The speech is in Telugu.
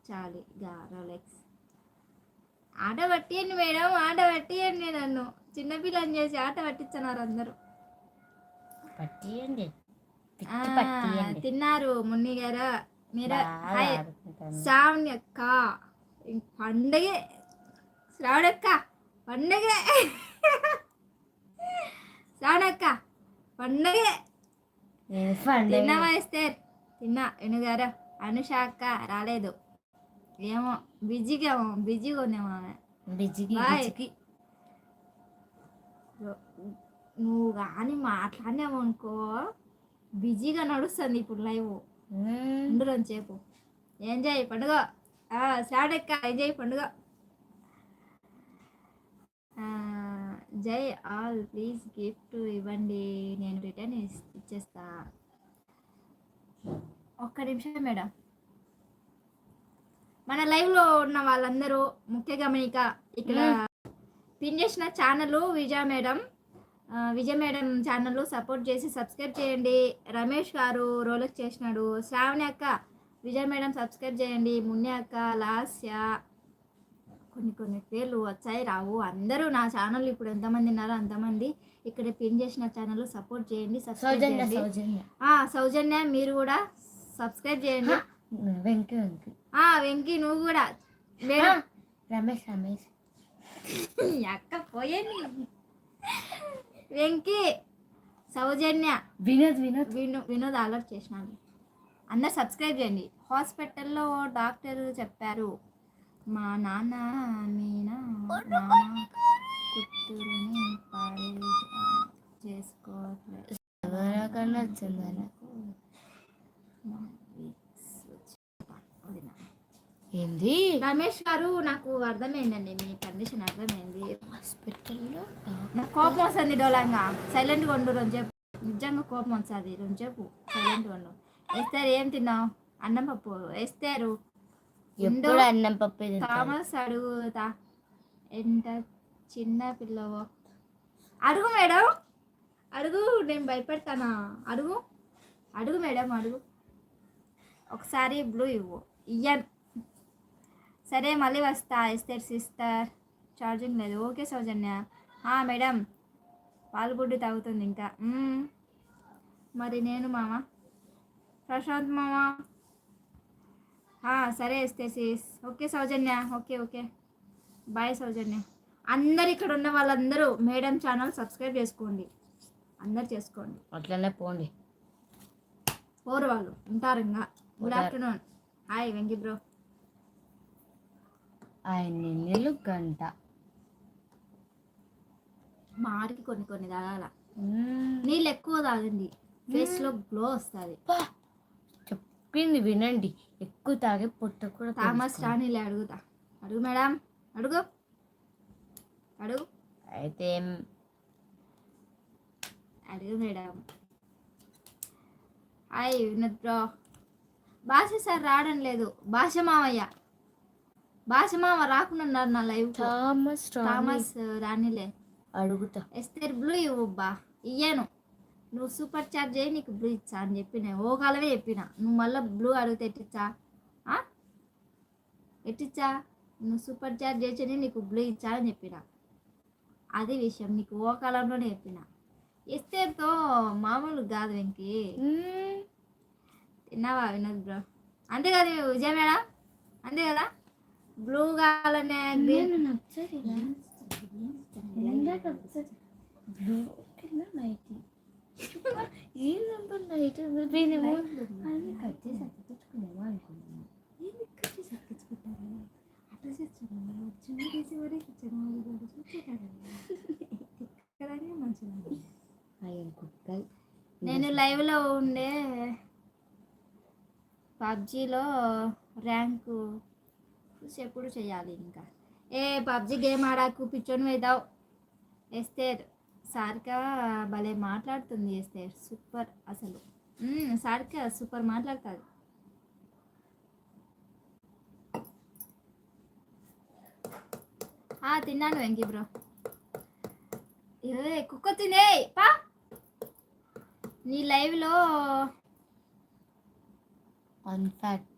చాలి రోలెక్స్ ఆట పట్టియండి మేడం, ఆట పట్టియండి. నన్ను చిన్నపిల్లని చేసి ఆట పట్టించున్నారు అందరూ. పట్టియండి. తిన్నారు మున్ని గారు మీరు. శ్రావణ్యక్క పండగే, శ్రావణక్క పండగే, శ్రావణక్క పండగే. తిన్నావా ఎస్తేర్? తిన్నా. ఎనుగారా అనుష అక్క రాలేదు, ఏమో బిజీగా ఉన్నామో ఆమె. నువ్వు కానీ మాట్లాడినావు అనుకో బిజీగా నడుస్తుంది ఇప్పుడు లైవ్. ఉండు రోజుసేపు ఎంజాయ్ పండుగ. శ్రావణక్క ఎంజాయ్ పండుగ. జై ఆల్ ప్లీజ్ గిఫ్ట్ ఇవ్వండి, నేను రిటర్న్ ఇచ్చేస్తా. ఒక్క నిమిషం మేడం. మన లైవ్లో ఉన్న వాళ్ళందరూ ముఖ్య గమనిక, ఇక్కడ పిన్ చేసిన ఛానల్ విజయ మేడం ఛానల్ సపోర్ట్ చేసి సబ్స్క్రైబ్ చేయండి. రమేష్ గారు రోలెక్స్ చేసినాడు. శ్రావణి అక్క విజయ మేడం సబ్స్క్రైబ్ చేయండి. మున్య అక్క, లాస్య, కొన్ని పేర్లు వచ్చాయి రావు. అందరూ నా ఛానల్ ఇప్పుడు ఎంతమంది ఉన్నారో అంతమంది ఇక్కడ పిన్ చేసిన ఛానల్ సపోర్ట్ చేయండి, సబ్స్క్రైబ్ చేయండి. సౌజన్య మీరు కూడా సబ్స్క్రైబ్ చేయండి. వెంకీ నువ్వు కూడా. రమేష్ అక్క పోయండి. వెంకీ, సౌజన్య, వినోద్ అలర్ట్ చేసినాను. అందరు సబ్స్క్రైబ్ చేయండి. హాస్పిటల్లో డాక్టర్ చెప్పారు మా నాన్న కూతురుని చేసుకోవట్లేదు. ఏంది రమేష్ గారు? నాకు అర్థమైందండి, మీ కండిషన్ అర్థమైంది. హాస్పిటల్లో నాకు కోపం వస్తుంది డోలంగా. సైలెంట్గా ఉండు రోజు. నిజంగా కోపం వస్తుంది రోజు. సైలెంట్గా ఉండు. వేస్తారు. ఏం తిన్నావు? అన్నం పప్పు వేస్తారు. అన్నం పప్పు. థామస్ అడుగుతా, ఎంత చిన్న పిల్లవో అడుగు మేడం, అడుగు. నేను భయపెడతానా? అడుగు మేడం, అడుగు. ఒకసారి బ్లూ ఇవ్వు. ఇయ్యను. సరే మళ్ళీ వస్తా. ఎస్తేర్ సిస్టర్ ఛార్జింగ్ లేదు. ఓకే సౌజన్య. మేడం పాలు బుడ్డి తాగుతుంది ఇంకా. మరి నేను మామ ప్రశాంత్ మామ. సరే ఎస్తేసిస్. ఓకే సౌజన్య. ఓకే బాయ్ సౌజన్య. అందరు ఇక్కడ ఉన్న వాళ్ళందరూ మేడం ఛానల్ సబ్స్క్రైబ్ చేసుకోండి. అందరు చేసుకోండి. అట్లనే పోండి. పోరు వాళ్ళు ఉంటారు ఇంకా. Good afternoon. Hi Venky bro. ఆయన గంట మాడికి కొన్ని తాగాల. నీళ్ళు ఎక్కువ తాగండి, ఫేస్లో గ్లో వస్తుంది. చెప్పింది వినండి. ఎక్కువ తాగే పొట్ట కూడా. థామస్ రాణిలే అడుగుతా. అడుగు మేడం, అడుగు. అయితే అడుగు మేడం. Hi Vinod bro. భాష సార్ రావడం లేదు. భాష మామ రాకుండా నా లైవ్. థామస్ రాణిలే అడుగుతా. ఎస్తేర్ బ్లూ ఇవ్వబ్బా. ఇయ్యాను. నువ్వు సూపర్ చార్జ్ చేయి, నీకు బ్లూ ఇచ్చా అని చెప్పిన. ఓ కాలమే చెప్పిన. నువ్వు మళ్ళీ బ్లూ అడిగితే ఎట్టిచ్చా? నువ్వు సూపర్ చార్జ్ చేసి నీకు బ్లూ ఇచ్చా అని చెప్పిన. అది విషయం. నీకు ఓ కాలంలోనే చెప్పిన. ఎస్తేర్తో మామూలు కాదు వెంకీ. తిన్నావా వినోద్ బ్రో? అంతే కదా విజయ మేడం, అంతే కదా. బ్లూ కావాలనే గ్రీన్ నేను లైవ్లో ఉండే పబ్జీలో ర్యాంకు ఎప్పుడు చేయాలి ఇంకా. పబ్జీ గేమ్ ఆడాకు పిచ్చోని వేద్దావు. ఎస్తేర్ సారిక భలే మాట్లాడుతుంది. ఎస్తేర్ సూపర్ అసలు. సారిక సూపర్ మాట్లాడుతుంది. తిన్నాను వెంకీ బ్రో. కుక్క తినే పా. నీ లైవ్లో అన్ఫ్యాక్ట్